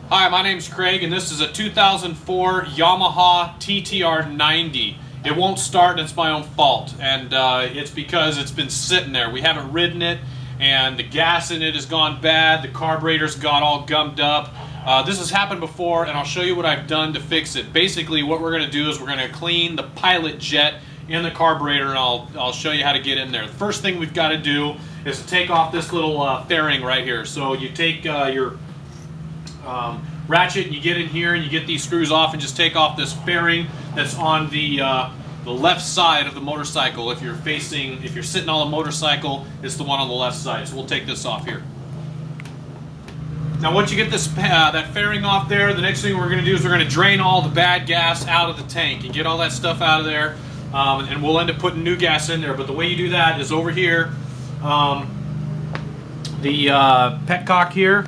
Hi, my name's Craig, and this is a 2004 Yamaha TTR90. It won't start, and it's my own fault, and it's because it's been sitting there. We haven't ridden it, and the gas in it has gone bad. The carburetor's got all gummed up. This has happened before, and I'll show you what I've done to fix it. Basically, what we're going to do is we're going to clean the pilot jet in the carburetor, and I'll show you how to get in there. The first thing we've got to do is to take off this little fairing right here. So you take your ratchet and you get in here and you get these screws off and just take off this fairing that's on the left side of the motorcycle. If you're sitting on a motorcycle, it's the one on the left side. So we'll take this off here. Now once you get this that fairing off there, the next thing we're going to do is we're going to drain all the bad gas out of the tank and get all that stuff out of there, and we'll end up putting new gas in there. But the way you do that is over here, the petcock here.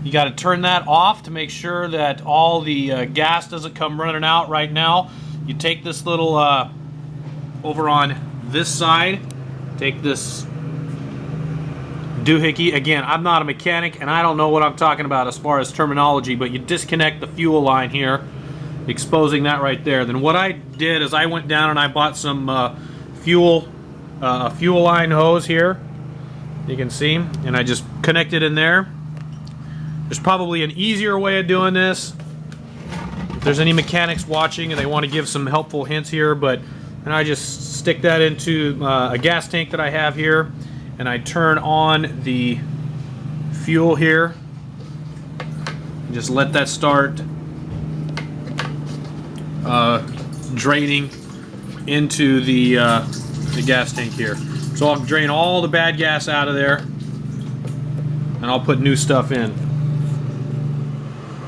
You got to turn that off to make sure that all the gas doesn't come running out right now. You take this little, over on this side, take this doohickey. Again, I'm not a mechanic and I don't know what I'm talking about as far as terminology, but you disconnect the fuel line here, exposing that right there. Then what I did is I went down and I bought some fuel line hose here. You can see, and I just connected in there. There's probably an easier way of doing this. If there's any mechanics watching and they want to give some helpful hints here, and I just stick that into a gas tank that I have here, and I turn on the fuel here. Just let that start draining into the gas tank here. So I'll drain all the bad gas out of there, and I'll put new stuff in.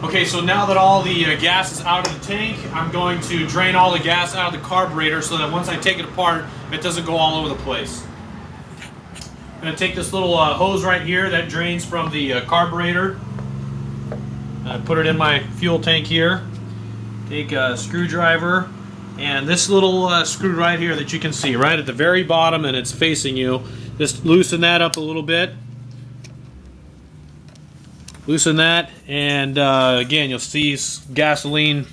Okay, so now that all the gas is out of the tank, I'm going to drain all the gas out of the carburetor so that once I take it apart, it doesn't go all over the place. I'm going to take this little hose right here that drains from the carburetor. Put it in my fuel tank here. Take a screwdriver, and this little screw right here that you can see right at the very bottom, and it's facing you. Just loosen that up a little bit. Loosen that, and again, you'll see gasoline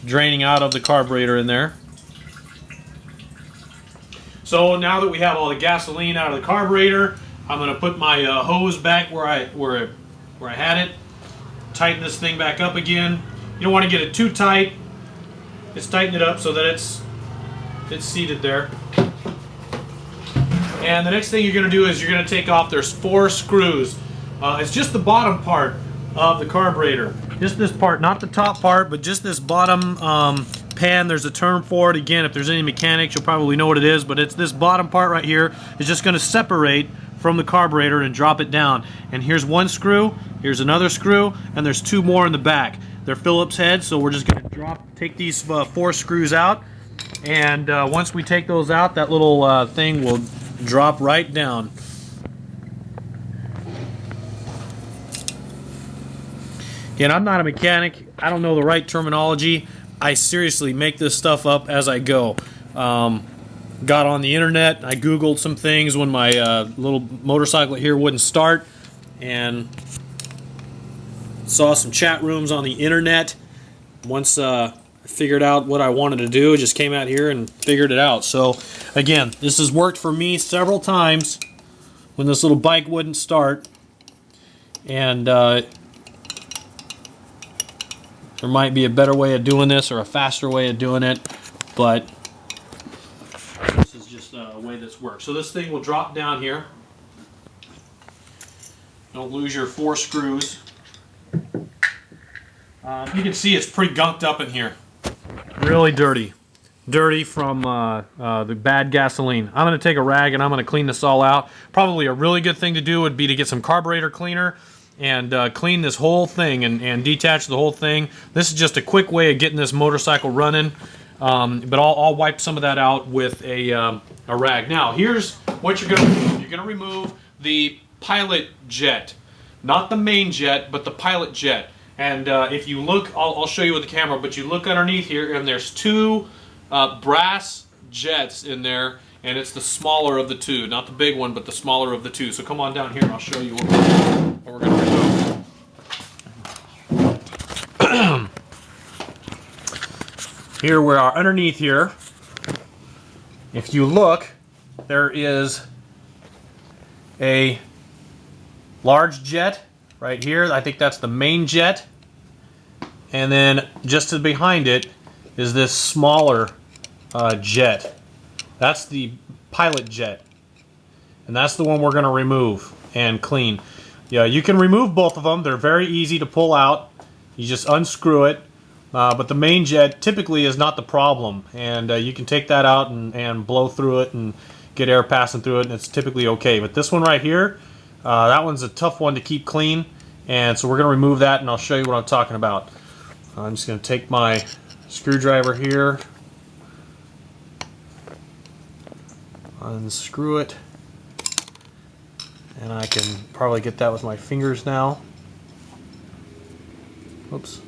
draining out of the carburetor in there. So now that we have all the gasoline out of the carburetor, I'm going to put my hose back where I had it. Tighten this thing back up again. You don't want to get it too tight. Just tighten it up so that it's seated there. And the next thing you're going to do is you're going to take off. There's 4 screws. It's just the bottom part of the carburetor. Just this part, not the top part, but just this bottom pan. There's a term for it. Again, if there's any mechanics, you'll probably know what it is, but it's this bottom part right here is just going to separate from the carburetor and drop it down. And here's one screw, here's another screw, and there's 2 more in the back. They're Phillips heads, so we're just going to take these 4 screws out, and once we take those out, that little thing will drop right down. Again, I'm not a mechanic. I don't know the right terminology. I seriously make this stuff up as I go. Got on the internet. I Googled some things when my little motorcycle here wouldn't start, and saw some chat rooms on the internet. Once I figured out what I wanted to do, I just came out here and figured it out. So again, this has worked for me several times when this little bike wouldn't start, and there might be a better way of doing this or a faster way of doing it, but this is just a way this works. So this thing will drop down here. Don't lose your 4 screws. You can see it's pretty gunked up in here. Really dirty. Dirty from the bad gasoline. I'm going to take a rag and I'm going to clean this all out. Probably a really good thing to do would be to get some carburetor cleaner and clean this whole thing and detach the whole thing. This is just a quick way of getting this motorcycle running, but I'll wipe some of that out with a rag. Now here's what you're going to remove. You're going to remove the pilot jet, not the main jet, but the pilot jet. And if you look, I'll show you with the camera, but you look underneath here and there's 2 brass jets in there, and it's the smaller of the 2, not the big one, but the smaller of the 2. So come on down here and I'll show you what we're going to remove. here we are underneath here. If you look, there is a large jet right here. I think that's the main jet. And then just to behind it is this smaller jet. That's the pilot jet. And that's the one we're going to remove and clean. Yeah, you can remove both of them. They're very easy to pull out. You just unscrew it. But the main jet typically is not the problem. And you can take that out and blow through it and get air passing through it, and it's typically okay. But this one right here, that one's a tough one to keep clean. And so we're going to remove that, and I'll show you what I'm talking about. I'm just going to take my screwdriver here, unscrew it, and I can probably get that with my fingers now. Oops.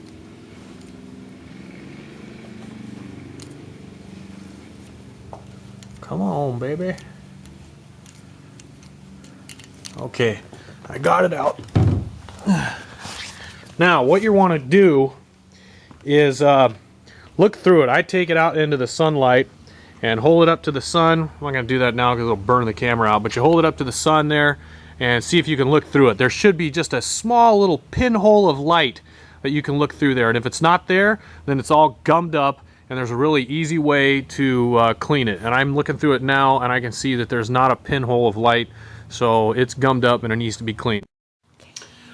Come on, baby. Okay, I got it out. Now, what you want to do is look through it. I take it out into the sunlight and hold it up to the sun. I'm not going to do that now because it'll burn the camera out, but you hold it up to the sun there and see if you can look through it. There should be just a small little pinhole of light that you can look through there, and if it's not there, then it's all gummed up, and there's a really easy way to clean it. And I'm looking through it now, and I can see that there's not a pinhole of light, so it's gummed up and it needs to be cleaned.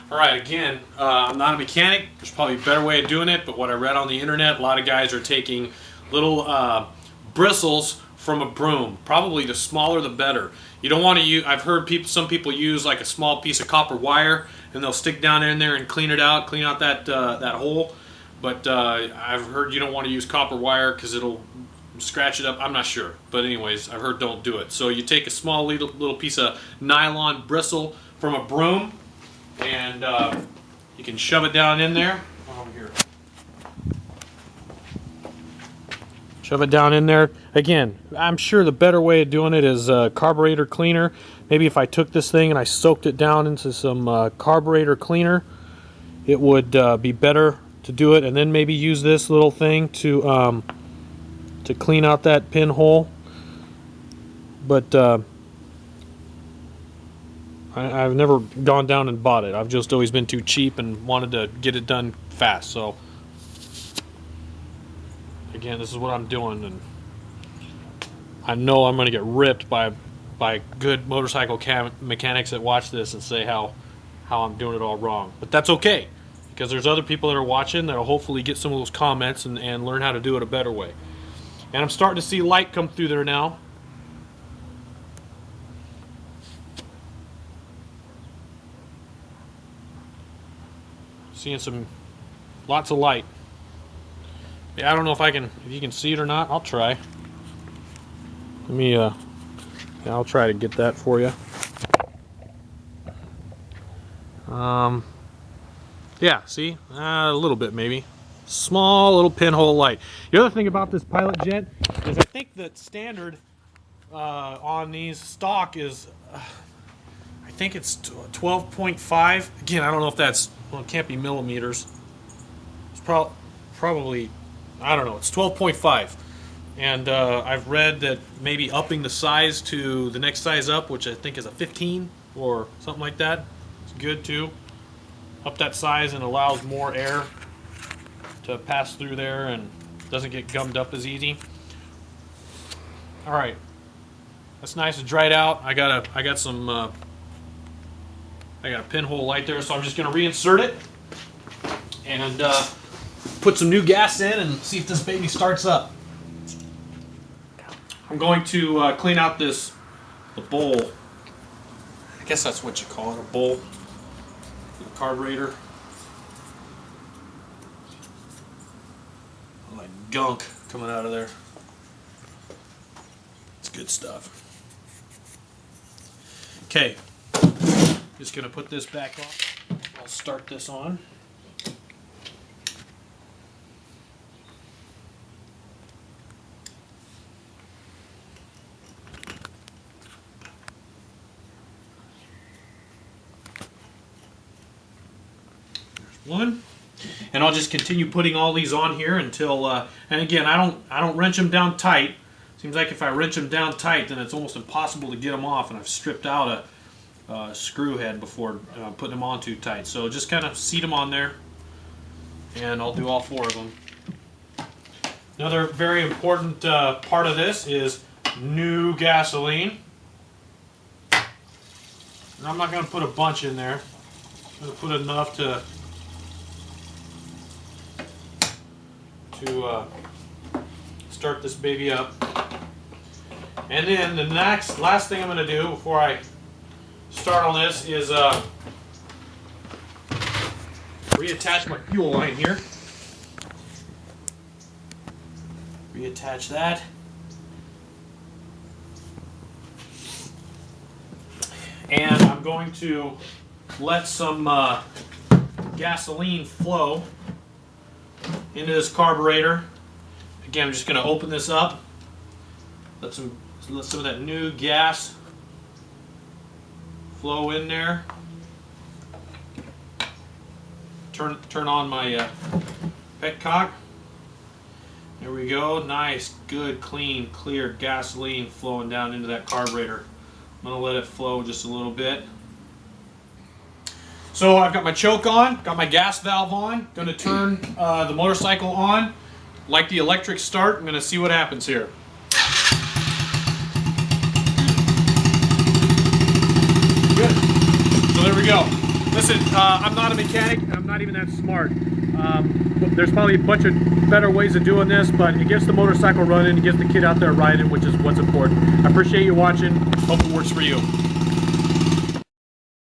Alright, again, I'm not a mechanic. There's probably a better way of doing it, but what I read on the internet, a lot of guys are taking little bristles from a broom. Probably the smaller the better. You don't want to use, I've heard some people use like a small piece of copper wire, and they'll stick down in there and clean it out, clean out that hole. But I've heard you don't want to use copper wire because it'll scratch it up. I'm not sure, but anyways, I've heard don't do it. So you take a small little piece of nylon bristle from a broom, and you can shove it down in there. Over here. Shove it down in there. Again, I'm sure the better way of doing it is carburetor cleaner. Maybe if I took this thing and I soaked it down into some carburetor cleaner, it would be better to do it, and then maybe use this little thing to clean out that pinhole. But I've never gone down and bought it. I've just always been too cheap and wanted to get it done fast. So again, this is what I'm doing, and I know I'm going to get ripped by good motorcycle mechanics that watch this and say how I'm doing it all wrong. But that's okay, because there's other people that are watching that'll hopefully get some of those comments and learn how to do it a better way. And I'm starting to see light come through there now. Seeing lots of light. Yeah, I don't know if you can see it or not. I'll try. Let me yeah, I'll try to get that for you. Yeah, see? A little bit maybe. Small little pinhole light. The other thing about this pilot jet is I think that standard on these stock is I think it's 12.5. Again, I don't know if that's, well, it can't be millimeters. It's probably, I don't know, it's 12.5. And I've read that maybe upping the size to the next size up, which I think is a 15 or something like that, it's good too. Up that size and allows more air to pass through there and doesn't get gummed up as easy. All right, that's nice and dried out. I got a pinhole light there, so I'm just going to reinsert it and put some new gas in and see if this baby starts up. I'm going to clean out the bowl. I guess that's what you call it, a bowl. The carburetor. Like gunk coming out of there. It's good stuff. Okay, just gonna put this back on. I'll start this on. There's one. And I'll just continue putting all these on here until, and again, I don't wrench them down tight. Seems like if I wrench them down tight, then it's almost impossible to get them off, and I've stripped out a screw head before putting them on too tight. So just kind of seat them on there, and I'll do all 4 of them. Another very important part of this is new gasoline. And I'm not going to put a bunch in there. I'm going to put enough to start this baby up. And then the last thing I'm going to do before I start on this is reattach my fuel line here. Reattach that. And I'm going to let some gasoline flow into this carburetor. Again, I'm just going to open this up. Let some of that new gas flow in there. Turn on my petcock. There we go. Nice, good, clean, clear gasoline flowing down into that carburetor. I'm going to let it flow just a little bit. So I've got my choke on, got my gas valve on, going to turn the motorcycle on. Like the electric start, I'm going to see what happens here. Good. So there we go. Listen, I'm not a mechanic. I'm not even that smart. There's probably a bunch of better ways of doing this, but it gets the motorcycle running, it gets the kid out there riding, which is what's important. I appreciate you watching. Hope it works for you.